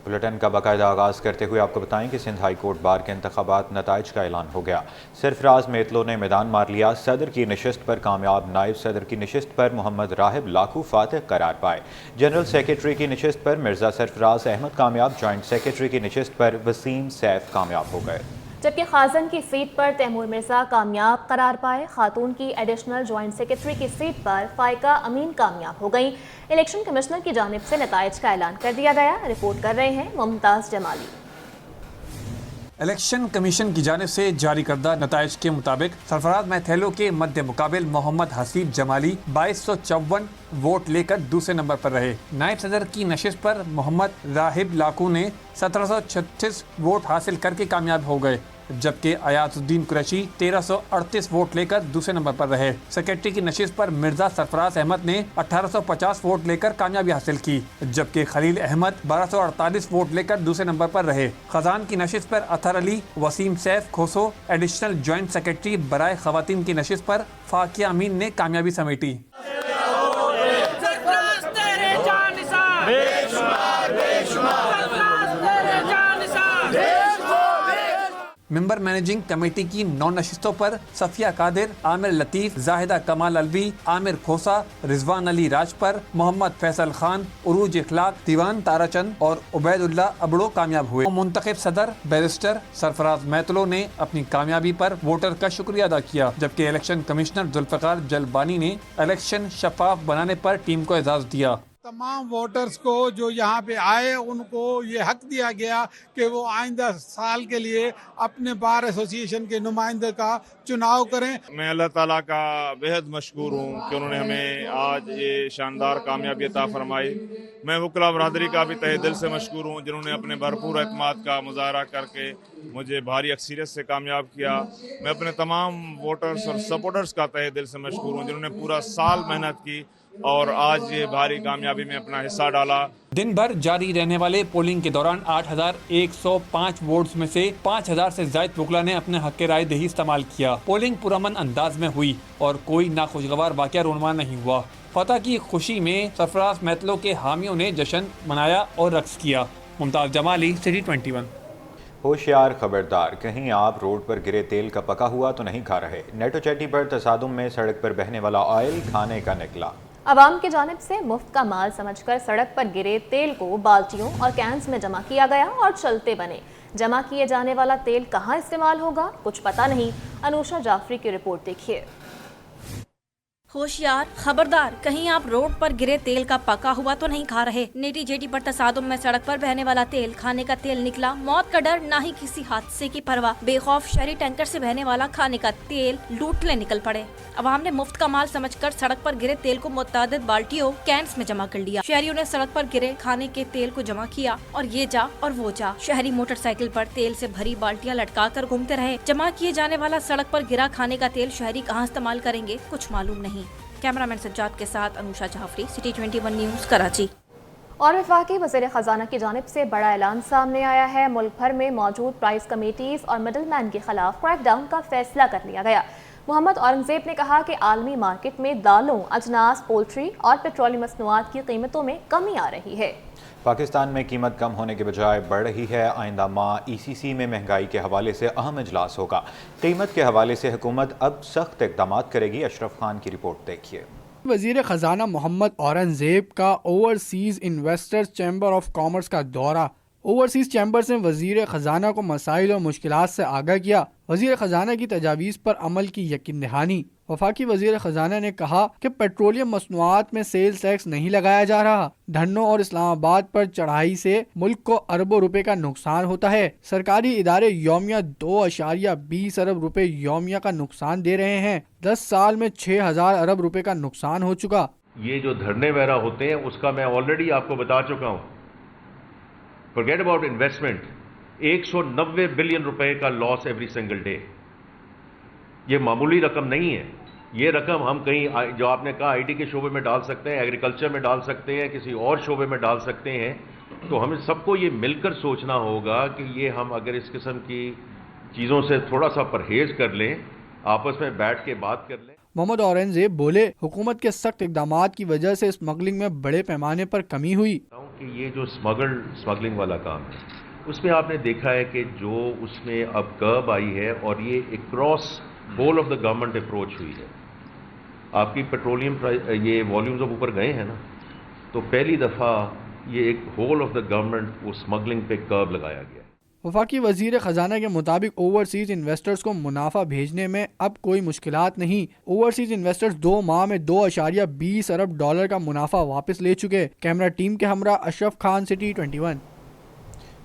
Bulletin کا باقاعدہ آغاز کرتے ہوئے آپ کو بتائیں کہ سندھ ہائی کورٹ بار کے انتخابات نتائج کا اعلان ہو گیا۔ سرفراز میتلو نے میدان مار لیا۔ صدر کی نشست پر کامیاب، نائب صدر کی نشست پر محمد راہب لاکھو فاتح قرار پائے۔ جنرل سیکرٹری کی نشست پر مرزا سرفراز احمد کامیاب، جوائنٹ سیکرٹری کی نشست پر وسیم سیف کامیاب ہو گئے، جبکہ خازن کی سیٹ پر تیمور مرزا کامیاب قرار پائے۔ خاتون کی ایڈیشنل جوائنٹ سیکرٹری کی سیٹ پر فائقہ امین کامیاب ہو گئیں۔ الیکشن کمشنر کی جانب سے نتائج کا اعلان کر دیا گیا۔ رپورٹ کر رہے ہیں ممتاز جمالی۔ الیکشن کمیشن کی جانب سے جاری کردہ نتائج کے مطابق سرفراز میتھیلو کے مد مقابل محمد حسیب جمالی 2254 ووٹ لے کر دوسرے نمبر پر رہے۔ نائب صدر کی نشست پر محمد راہب لاکھو نے 1736 ووٹ حاصل کر کے کامیاب ہو گئے، جبکہ ایاز الدین قریشی 1338 ووٹ لے کر دوسرے نمبر پر رہے۔ سیکرٹری کی نشست پر مرزا سرفراز احمد نے 1850 ووٹ لے کر کامیابی حاصل کی، جبکہ خلیل احمد 1248 ووٹ لے کر دوسرے نمبر پر رہے۔ خزان کی نشست پر Athar Ali, Waseem Saif Khoso, additional joint secretary برائے خواتین کی نشست پر فاقیہ امین نے کامیابی سمیٹی۔ ممبر مینیجنگ کمیٹی کی 9 نشستوں پر صفیہ قادر، عامر لطیف، زاہدہ کمال الوی، عامر کھوسا، رضوان علی راجپر، محمد فیصل خان، عروج اخلاق، دیوان تارا چند اور عبید اللہ ابڑو کامیاب ہوئے۔ منتخب صدر بیرسٹر سرفراز میتلو نے اپنی کامیابی پر ووٹر کا شکریہ ادا کیا، جبکہ الیکشن کمشنر ذوالفقار جلبانی نے الیکشن شفاف بنانے پر ٹیم کو اعزاز دیا۔ تمام ووٹرز کو جو یہاں پہ آئے ان کو یہ حق دیا گیا کہ وہ آئندہ سال کے لیے اپنے بار ایسوسی ایشن کے نمائندے کا چناؤ کریں۔ میں اللہ تعالیٰ کا بہت مشکور ہوں کہ انہوں نے ہمیں آج یہ شاندار کامیابی عطا فرمائی۔ میں وکلا برادری کا بھی تہہ دل سے مشکور ہوں جنہوں نے اپنے بھرپور اعتماد کا مظاہرہ کر کے مجھے بھاری اکثریت سے کامیاب کیا۔ میں اپنے تمام ووٹرز اور سپورٹرز کا تہہ دل سے مشکور ہوں جنہوں نے پورا سال محنت کی اور آج یہ بھاری کامیابی میں اپنا حصہ ڈالا۔ دن بھر جاری رہنے والے پولنگ کے دوران 8105 ووٹس میں سے 5000 سے زائد وکلا نے اپنے حق رائے دہی استعمال کیا۔ پولنگ پرامن انداز میں ہوئی اور کوئی ناخوشگوار واقعہ رونما نہیں ہوا۔ فتح کی خوشی میں سرفراز میتلو کے حامیوں نے جشن منایا اور رقص کیا۔ ممتاز جمالی، سٹی 21۔ ہوشیار خبردار، کہیں آپ روڈ پر گرے تیل کا پکا ہوا تو نہیں کھا رہے۔ نیٹو چیٹی پر تصادم میں سڑک پر بہنے والا آئل کھانے کا نکلا۔ عوام کی جانب سے مفت کا مال سمجھ کر سڑک پر گرے تیل کو بالٹیوں اور کینز میں جمع کیا گیا اور چلتے بنے۔ جمع کیے جانے والا تیل کہاں استعمال ہوگا کچھ پتہ نہیں۔ انوشا جعفری کی رپورٹ دیکھیے۔ ہوشیار خبردار، کہیں آپ روڈ پر گرے تیل کا پکا ہوا تو نہیں کھا رہے۔ نیٹی جیٹی پر تصادم میں سڑک پر بہنے والا تیل کھانے کا تیل نکلا۔ موت کا ڈر، نہ ہی کسی حادثے کی پرواہ، بے خوف شہری ٹینکر سے بہنے والا کھانے کا تیل لوٹنے نکل پڑے۔ عوام نے مفت کا مال سمجھ کر سڑک پر گرے تیل کو متعدد بالٹیوں کینس میں جمع کر لیا۔ شہریوں نے سڑک پر گرے کھانے کے تیل کو جمع کیا اور یہ جا اور وہ جا۔ شہری موٹر سائیکل پر تیل سے بھری بالٹیاں لٹکا کر گھومتے رہے۔ جمع کیے جانے والا سڑک پر گرا کھانے کا تیل شہری کہاں استعمال کریں گے کچھ معلوم نہیں۔ کیمرامین سجاد کے ساتھ انوشا جعفری، سٹی 21 نیوز، کراچی۔ اور وفاقی وزیر خزانہ کی جانب سے بڑا اعلان سامنے آیا ہے۔ ملک بھر میں موجود پرائس کمیٹیز اور مڈل مین کے خلاف کریک ڈاؤن کا فیصلہ کر لیا گیا۔ محمد اورنگزیب نے کہا کہ عالمی مارکیٹ میں دالوں، اجناس، پولٹری اور پیٹرولیم مصنوعات کی قیمتوں میں کمی آ رہی ہے۔ پاکستان میں قیمت کم ہونے کے بجائے بڑھ رہی ہے۔ آئندہ ماہ ای سی سی میں مہنگائی کے حوالے سے اہم اجلاس ہوگا۔ قیمت کے حوالے سے حکومت اب سخت اقدامات کرے گی۔ اشرف خان کی رپورٹ دیکھیے۔ وزیر خزانہ محمد اورنگزیب کا overseas investors chamber of commerce کا دورہ۔ اوورسیز چیمبرز نے وزیر خزانہ کو مسائل اور مشکلات سے آگاہ کیا۔ وزیر خزانہ کی تجاویز پر عمل کی یقین دہانی۔ وفاقی وزیر خزانہ نے کہا کہ پیٹرولیم مصنوعات میں سیلز ٹیکس نہیں لگایا جا رہا۔ دھنوں اور اسلام آباد پر چڑھائی سے ملک کو اربوں روپے کا نقصان ہوتا ہے۔ سرکاری ادارے یومیہ 2.20 ارب روپے یومیہ کا نقصان دے رہے ہیں۔ 10 سال میں 6000 ارب روپے کا نقصان ہو چکا۔ یہ جو دھرنے وغیرہ ہوتے ہیں اس کا میں آلریڈی آپ کو بتا چکا ہوں۔ forget about investment، 190 بلین روپے کا لاس ایوری سنگل ڈے۔ یہ معمولی رقم نہیں ہے۔ یہ رقم ہم کہیں جو آپ نے کہا آئی ٹی کے شعبے میں ڈال سکتے ہیں، ایگریکلچر میں ڈال سکتے ہیں، کسی اور شعبے میں ڈال سکتے ہیں۔ تو ہمیں سب کو یہ مل کر سوچنا ہوگا کہ یہ ہم اگر اس قسم کی چیزوں سے تھوڑا سا پرہیز کر لیں، آپس میں بیٹھ کے بات کر لیں۔ محمد اورنگزیب بولے، حکومت کے سخت اقدامات کی وجہ سے اسمگلنگ میں بڑے پیمانے پر کمی ہوئی۔ کہ یہ جو اسمگلنگ والا کام ہے اس میں آپ نے دیکھا ہے کہ جو اس میں اب کرب آئی ہے اور یہ across whole of the government approach ہوئی ہے. آپ کی پیٹرولیم یہ والیومز اب اوپر گئے ہیں نا, تو پہلی دفعہ یہ ایک ہول آف دا گورنمنٹ وہ اسمگلنگ پہ کرب لگایا گیا. وفاقی وزیر خزانہ کے مطابق اوورسیز انویسٹرز کو منافع بھیجنے میں اب کوئی مشکلات نہیں. اوورسیز انویسٹرز 2 ماہ میں $2.20 ارب کا منافع واپس لے چکے. کیمرہ ٹیم کے ہمراہ اشرف خان, سٹی 21.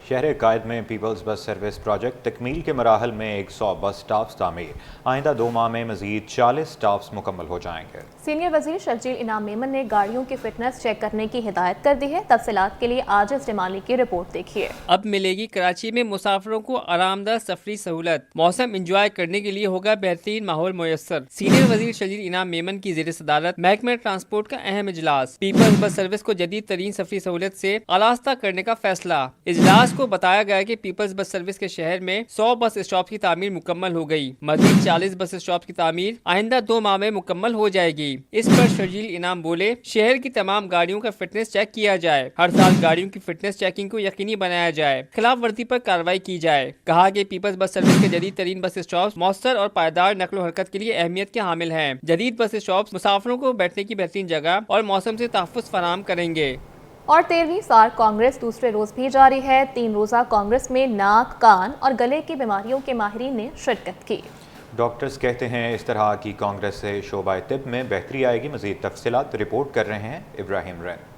شہر قائد میں پیپلز بس سروس پروجیکٹ تکمیل کے مراحل میں 100 بس سٹاپس تعمیر. آئندہ 2 ماہ میں مزید 40 سٹاپس مکمل ہو جائیں گے. سینئر وزیر شرجیل انعام میمن نے گاڑیوں کی فٹنس چیک کرنے کی ہدایت کر دی ہے. تفصیلات کے لیے عاجز جمالی کی رپورٹ دیکھیے. اب ملے گی کراچی میں مسافروں کو آرام دہ سفری سہولت. موسم انجوائے کرنے کے لیے ہوگا بہترین ماحول میسر. سینئر وزیر شرجیل انعام میمن کی زیر صدارت محکمہ ٹرانسپورٹ کا اہم اجلاس. پیپلز بس سروس کو جدید ترین سفری سہولت سے آراستہ کرنے کا فیصلہ. اجلاس کو بتایا گیا کہ پیپلز بس سروس کے شہر میں 100 بس اسٹاپ کی تعمیر مکمل ہو گئی. مزید 40 بس اسٹاپ کی تعمیر آئندہ 2 ماہ میں مکمل ہو جائے گی. اس پر شرجیل انعام بولے, شہر کی تمام گاڑیوں کا فٹنس چیک کیا جائے. ہر سال گاڑیوں کی فٹنس چیکنگ کو یقینی بنایا جائے. خلاف ورزی پر کارروائی کی جائے. کہا کہ پیپلز بس سروس کے جدید ترین بس اسٹاپ مؤثر اور پائیدار نقل و حرکت کے لیے اہمیت کے حامل ہیں. جدید بس اسٹاپ مسافروں کو بیٹھنے کی بہترین جگہ اور موسم سے تحفظ فراہم کریں گے. اور 13ویں سارک کانگریس دوسرے روز بھی جاری ہے. 3 روزہ کانگریس میں ناک, کان اور گلے کی بیماریوں کے ماہرین نے شرکت کی. ڈاکٹرز کہتے ہیں اس طرح کی کانگریس سے شعبہ طب میں بہتری آئے گی. مزید تفصیلات رپورٹ کر رہے ہیں ابراہیم رین.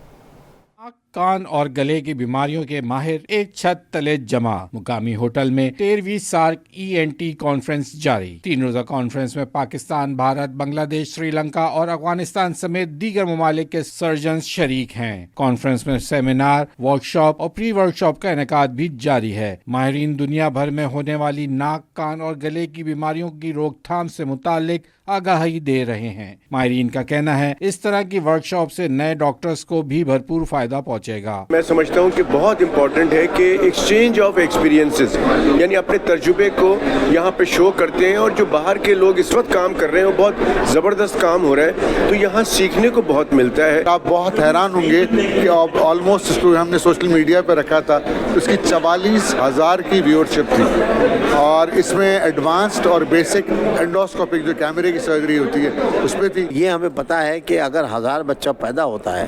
کان اور گلے کی بیماریوں کے ماہر ایک چھت تلے جمع. مقامی ہوٹل میں 13ویں سارک ENT کانفرنس جاری. 3 روزہ کانفرنس میں پاکستان, بھارت, بنگلہ دیش, سری لنکا اور افغانستان سمیت دیگر ممالک کے سرجنز شریک ہیں. کانفرنس میں سیمینار, ورک شاپ اور پری ورک شاپ کا انعقاد بھی جاری ہے. ماہرین دنیا بھر میں ہونے والی ناک, کان اور گلے کی بیماریوں کی روک تھام سے متعلق آگاہی دے رہے ہیں. ماہرین کا کہنا ہے اس طرح کی ورک شاپ سے نئے ڈاکٹرز کو بھی بھرپور فائدہ پہنچے گا. میں سمجھتا ہوں کہ بہت امپورٹنٹ ہے کہ ایکسچینج آف ایکسپیرینسز, یعنی اپنے تجربے کو یہاں پہ شو کرتے ہیں, اور جو باہر کے لوگ اس وقت کام کر رہے ہیں وہ بہت زبردست کام ہو رہا ہے, تو یہاں سیکھنے کو بہت ملتا ہے. آپ بہت حیران ہوں گے کہ آلموسٹ اس کو ہم نے سوشل میڈیا پہ رکھا تھا, اس کی 44,000 کی ویورشپ تھی, اور اس میں ایڈوانسڈ اور بیسک انڈوسکوپک جو کیمرے کی سرجری ہوتی ہے اس پہ تھی. یہ ہمیں پتا ہے کہ اگر 1000 بچہ پیدا ہوتا ہے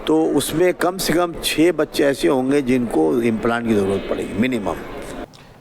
تو اس میں کم سے کم 6 بچے ایسے ہوں گے جن کو امپلانٹ کی ضرورت پڑے گی منیمم.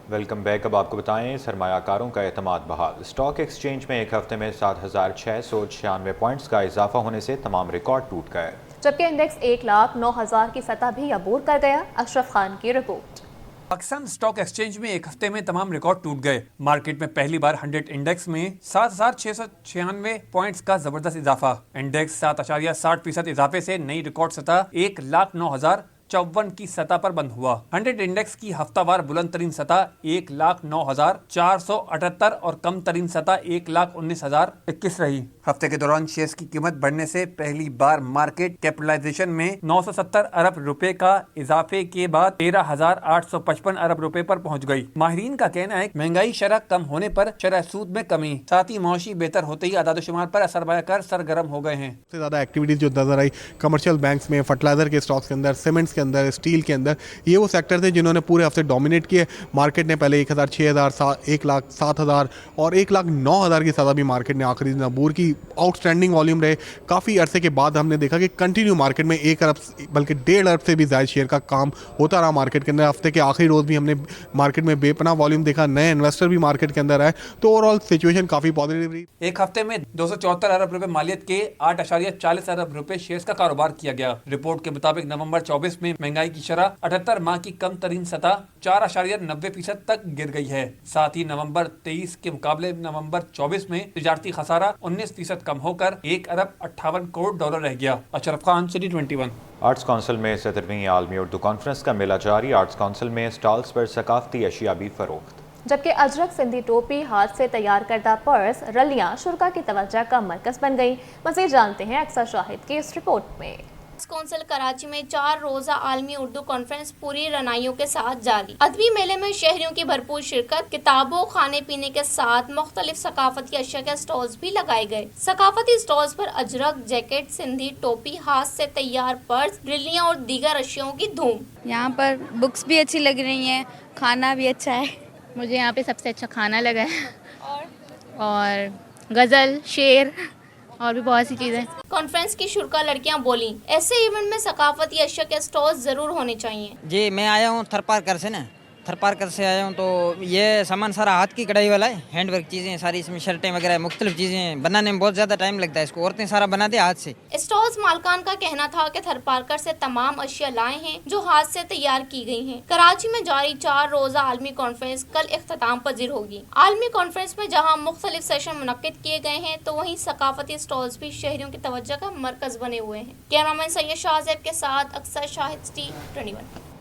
Welcome back. اب آپ کو بتائیں سرمایہ کاروں کا اعتماد بحال. اسٹاک ایکسچینج میں ایک ہفتے میں 7,696 پوائنٹس کا اضافہ ہونے سے تمام ریکارڈ ٹوٹ گئے, جبکہ انڈیکس 1,09,000 کی سطح بھی عبور کر گیا. اشرف خان کی رپورٹ. پاکستان اسٹاک ایکسچینج میں ایک ہفتے میں تمام ریکارڈ ٹوٹ گئے. مارکیٹ میں پہلی بار 100 انڈیکس میں 7,696 پوائنٹس کا زبردست اضافہ. انڈیکس 7.60% اضافے سے نئی ریکارڈ سطح 1,09,054 کی سطح پر بند ہوا. 100 انڈیکس کی ہفتہ وار بلند ترین سطح 1,09,478 اور کم ترین سطح 1,19,021 رہی. ہفتے کے دوران شیئرز کی قیمت بڑھنے سے پہلی بار مارکیٹ کیپٹلائزیشن میں 970 ارب روپے کا اضافے کے بعد 13,855 ارب روپے پر پہنچ گئی. ماہرین کا کہنا ہے کہ مہنگائی شرح کم ہونے پر شرح سود میں کمی, ساتھ ہی معاشی بہتر ہوتے ہی اعداد و شمار پر سرمایہ کار سرگرم ہو گئے ہیں. سب سے زیادہ ایکٹیویٹیز جو نظر آئی کمرشل بینکس میں, فرٹیلائزر کے اسٹاکس کے اندر, سیمنٹس کے اندر, اسٹیل کے اندر. یہ وہ سیکٹر تھے جنہوں نے پورے ہفتے ڈومینیٹ کیے. مارکیٹ نے پہلے 1,06,000, 1,07,000 اور 1,09,000 کی سطح بھی مارکیٹ نے آخری دن عبور کی. آؤٹ اسٹینڈنگ والیوم رہے. کافی عرصے کے بعد ہم نے دیکھا کہ کنٹینیو مارکیٹ میں 1 ارب بلکہ 1.5 ارب سے بھی زائد شیئر کا کام ہوتا رہا مارکیٹ کے اندر. ہفتے کے آخری روز بھی ہم نے مارکیٹ میں بے پناہ والیوم دیکھا, نئے انویسٹر بھی مارکیٹ کے اندر آئے, تو اوور آل سچویشن کافی پازیٹیو رہی. ایک ہفتے میں 274 ارب روپے مالیت کے 8.40 ارب روپے شیئرز کا کاروبار کیا گیا. رپورٹ کے مطابق نومبر 24 میں مہنگائی کی شرح 78 ماہ کی کم ترین سطح 4.90% تک گر گئی ہے. ساتھ ہی نومبر 23 کے مقابلے نومبر 24 میں تجارتی خسارہ 19% کم ہو کر 1 ارب 58 کروڑ ڈالر رہ گیا. اشرف خان, سٹی 21. آرٹس کونسل میں 17ویں عالمی اردو کانفرنس کا میلہ جاری. آرٹس کونسل میں سٹالز پر ثقافتی اشیاء بھی فروخت, جبکہ اجرک سندھی ٹوپی, ہاتھ سے تیار کردہ پرس, رلیاں شرکا کی توجہ کا مرکز بن گئی. مزید جانتے ہیں اکثر شاہد کی اس رپورٹ میں. کونسل کراچی میں 4 روزہ عالمی اردو کانفرنس پوری رنائیوں کے ساتھ جاری۔ ادبی میلے میں شہریوں کی بھرپور شرکت، کتابوں، کھانے پینے کے ساتھ مختلف ثقافتی اشیاء کے اسٹالز بھی لگائے گئے۔ ثقافتی اسٹالز پر اجرک، جیکٹ، سندھی ٹوپی، ہاتھ سے تیار پرس، ڈرلیاں اور دیگر اشیاءوں کی دھوم۔ یہاں پر بکس بھی اچھی لگ رہی ہیں، کھانا بھی اچھا ہے۔ مجھے یہاں پہ سب سے اچھا کھانا لگا ہے اور غزل، شعر اور بھی بہت سی چیزیں۔ کانفرنس کی شرکا لڑکیاں بولیں، ایسے ایونٹ میں ثقافتی اشیاء کے اسٹال ضرور ہونے چاہیے۔ جی میں آیا ہوں تھرپارکر سے نا، تھرپارکر سے آیا ہوں، تو یہ سامان سارا ہاتھ کی کڑھائی والا ہے، ہینڈ ورک چیزیں ساری، اس میں شرٹیں وغیرہ مختلف چیزیں بنانے میں بہت زیادہ ٹائم لگتا ہے، اس کو عورتیں سارا بناتے ہیں ہاتھ سے۔ اسٹالز مالکان کا کہنا تھا کہ تھرپارکر سے تمام اشیاء لائے ہیں جو ہاتھ سے تیار کی گئی ہیں۔ کراچی میں جاری 4 روزہ عالمی کانفرنس کل اختتام پذیر ہوگی۔ عالمی کانفرنس میں جہاں مختلف سیشن منعقد کیے گئے ہیں تو وہیں ثقافتی اسٹالز بھی شہریوں کی توجہ کا مرکز بنے ہوئے ہیں۔ کیمرامین سید شاہزیب کے ساتھ اکثر شاہد T21۔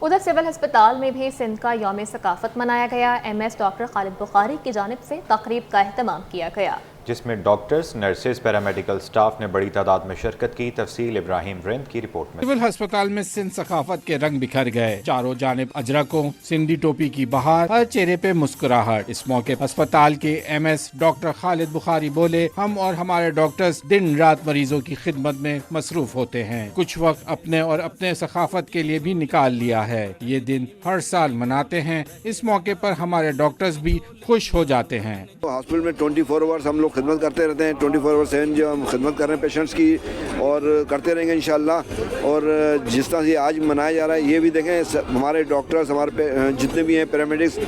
ادھر سول ہسپتال میں بھی سندھ کا یوم ثقافت منایا گیا۔ MS ڈاکٹر خالد بخاری کی جانب سے تقریب کا اہتمام کیا گیا، جس میں ڈاکٹرز، نرسز، پیرامیڈیکل سٹاف نے بڑی تعداد میں شرکت کی۔ تفصیل ابراہیم رند کی رپورٹ میں۔ سول ہسپتال میں سندھ ثقافت کے رنگ بکھر گئے، چاروں جانب اجرکوں، سندھی ٹوپی کی بہار، ہر چہرے پہ مسکراہٹ۔ اس موقع ہسپتال کے MS ڈاکٹر خالد بخاری بولے، ہم اور ہمارے ڈاکٹرز دن رات مریضوں کی خدمت میں مصروف ہوتے ہیں، کچھ وقت اپنے اور اپنے ثقافت کے لیے بھی نکال لیا ہے۔ یہ دن ہر سال مناتے ہیں، اس موقع پر ہمارے ڈاکٹرز بھی خوش ہو جاتے ہیں۔ ہاسپٹل میں 24 آورس ہم لوگ خدمت کرتے رہتے ہیں، 24/7 جو ہم خدمت کر رہے ہیں پیشنٹس کی، اور کرتے رہیں گے انشاءاللہ۔ اور جس طرح سے آج منایا جا رہا ہے، یہ بھی دیکھیں ہمارے ڈاکٹرز، ہمارے جتنے بھی ہیں پیرامیڈکس،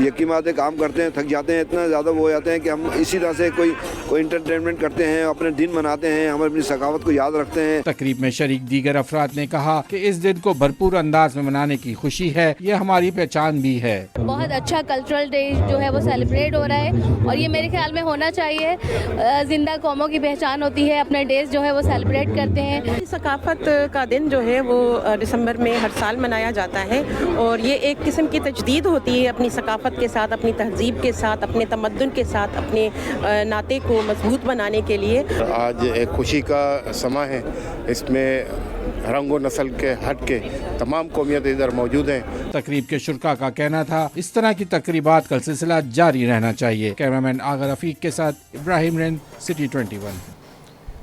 یقین بات ہے کام کرتے ہیں، تھک جاتے ہیں، اتنا زیادہ وہ ہو جاتے ہیں کہ ہم اسی طرح سے کوئی انٹرٹینمنٹ کرتے ہیں، اپنے دن مناتے ہیں، ہم اپنی ثقافت کو یاد رکھتے ہیں۔ تقریب میں شریک دیگر افراد نے کہا کہ اس دن کو بھرپور انداز میں منانے کی خوشی ہے، یہ ہماری پہچان بھی ہے۔ بہت اچھا کلچرل ڈے جو ہے وہ سیلیبریٹ ہو رہا ہے، اور یہ میرے خیال میں ہونا چاہیے۔ زندہ قوموں کی پہچان ہوتی ہے، اپنے ڈیز جو ہے وہ سیلیبریٹ کرتے ہیں۔ ثقافت کا دن جو ہے وہ دسمبر میں ہر سال منایا جاتا ہے، اور یہ ایک قسم کی تجدید ہوتی ہے اپنی ثقافت کے ساتھ، اپنی تہذیب کے ساتھ، اپنے تمدن کے ساتھ، اپنے ناطے کو مضبوط بنانے کے لیے۔ آج ایک خوشی کا سما ہے، اس میں رنگ و نسل کے ہٹ کے تمام قومیت ادھر موجود ہیں۔ تقریب کے شرکا کا کہنا تھا اس طرح کی تقریبات کا سلسلہ جاری رہنا چاہیے۔ کیمرامین آغا رفیق کے ساتھ ابراہیم رند، سٹی 21۔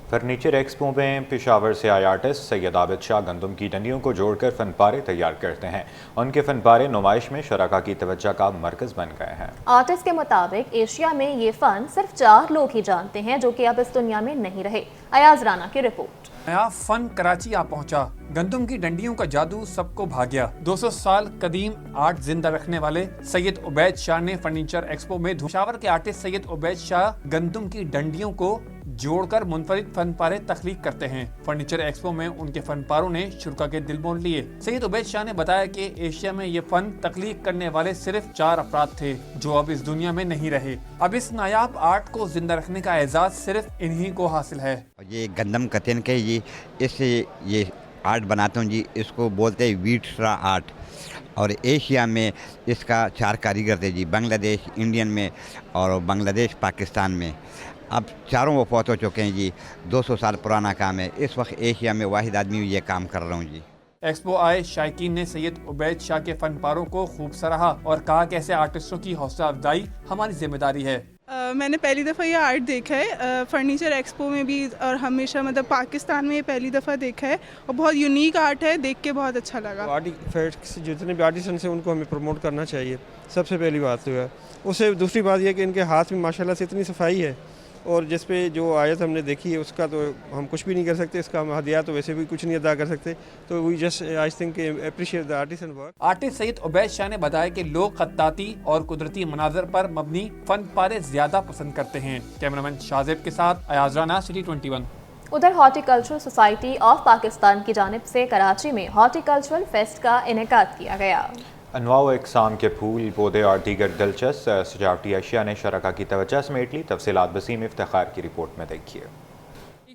فرنیچر ایکسپو میں پشاور سے آئے آرٹسٹ سید عابد شاہ گندم کی ڈنڈیوں کو جوڑ کر فن پارے تیار کرتے ہیں۔ ان کے فن پارے نمائش میں شرکاء کی توجہ کا مرکز بن گئے ہیں۔ آرٹسٹ کے مطابق ایشیا میں یہ فن صرف 4 لوگ ہی جانتے ہیں جو کہ اب اس دنیا میں نہیں رہے۔ ایاز رانا کی رپورٹ۔ نیا فن کراچی آ پہنچا، گندم کی ڈنڈیوں کا جادو سب کو بھا گیا۔ 200 سال قدیم آرٹ زندہ رکھنے والے سید عبید شاہ نے فرنیچر ایکسپو میں پشاور کے آرٹسٹ سید عبید شاہ گندم کی ڈنڈیوں کو جوڑ کر منفرد فن پارے تخلیق کرتے ہیں۔ فرنیچر ایکسپو میں ان کے فن پاروں نے شرکاء کے دل مول لیے۔ سید عبید شاہ نے بتایا کہ ایشیا میں یہ فن تخلیق کرنے والے صرف 4 افراد تھے جو اب اس دنیا میں نہیں رہے۔ اب اس نایاب آرٹ کو زندہ رکھنے کا اعزاز صرف انہی کو حاصل ہے۔ یہ گندم کتن کے یہ آرٹ بناتا ہوں جی، اس کو بولتے ہیں ویٹرا آرٹ، اور ایشیا میں اس کا 4 کاریگر تھے جی، بنگلہ دیش، انڈین میں، اور بنگلہ دیش پاکستان میں۔ اب چاروں وہ فوت ہو چکے ہیں جی، 200 سال پرانا کام ہے۔ اس وقت ایشیا میں واحد آدمی یہ کام کر رہا ہوں جی۔ ایکسپو آئے شائقین نے سید عبید شاہ کے فن پاروں کو خوب سراہا اور کہا کہ ایسے آرٹسٹوں کی حوصلہ افزائی ہماری ذمہ داری ہے۔ میں نے پہلی دفعہ یہ آرٹ دیکھا ہے فرنیچر ایکسپو میں بھی، اور ہمیشہ مطلب پاکستان میں یہ پہلی دفعہ دیکھا ہے، اور بہت یونیک آرٹ ہے، دیکھ کے بہت اچھا لگا۔ آرٹسٹ جتنے بھی آرٹسٹس ہیں ان کو ہمیں پروموٹ کرنا چاہیے، سب سے پہلی بات تو ہے۔ اس سے دوسری بات یہ ہے کہ ان کے ہاتھ میں ماشاءاللہ سے اتنی صفائی ہے، اور جس پہ جو آیت ہم نے دیکھی ہے اس کا تو ہم کچھ بھی نہیں کر سکتے، اس کا ہم ہدیہ تو ویسے بھی کچھ نہیں ادا کر سکتے، تو we just I think appreciate the artist and work. Artist Syed Ubaid Shah نے بتایا کہ لوگ خطاطی اور قدرتی مناظر پر مبنی فن پارے زیادہ پسند کرتے ہیں۔ کیمرامین شاہزیب کے ساتھ ایاز رانا، سٹی 21۔ ادھر horti cultural society of Pakistan کی جانب سے کراچی میں ہارٹی کلچرل فیسٹ کا انعقاد کیا گیا۔ انواع و اقسام کے پھول، پودے اور دیگر دلچسپ سجاوٹی اشیاء نے شرکاء کی توجہ سمیٹ لی۔ تفصیلات بسیم افتخار کی رپورٹ میں دیکھیے۔